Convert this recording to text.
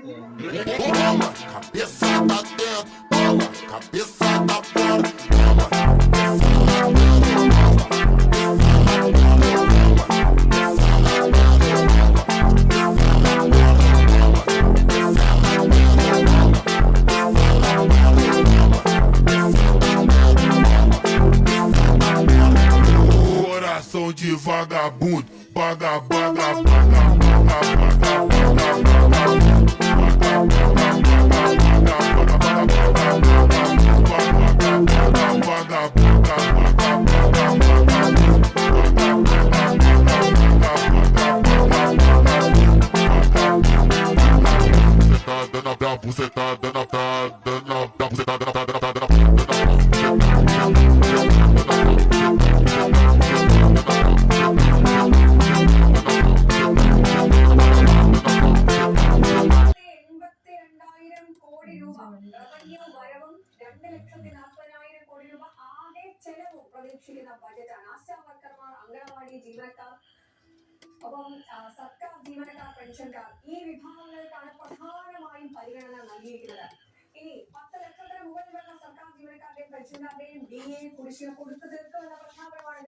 Toma, cabeçada dentro, toma, cabeçada fora, toma, coração de vagabundo, വരവും 2,40,000 കോടി രൂപ ആകെ ചെലവും പ്രതീക്ഷിക്കുന്ന ബജറ്റാണ്. ആശാ വർക്കർമാർ, അംഗനവാടി ജീവനക്കാർ, ഒപ്പം സർക്കാർ ജീവനക്കാർ, പെൻഷൻകാർ, ഈ വിഭാഗങ്ങൾക്കാണ് പ്രധാനമായും പരിഗണന നൽകിയിരിക്കുന്നത്. ഇനി 10 ലക്ഷത്തിന് മുകളിൽ വരുന്ന സർക്കാർ ജീവനക്കാരുടെയും പെൻഷൻകാരുടെയും DA കുടിശ്ശിക കൊടുത്തു തീർക്കുമെന്ന പ്രഖ്യാപനമാണ്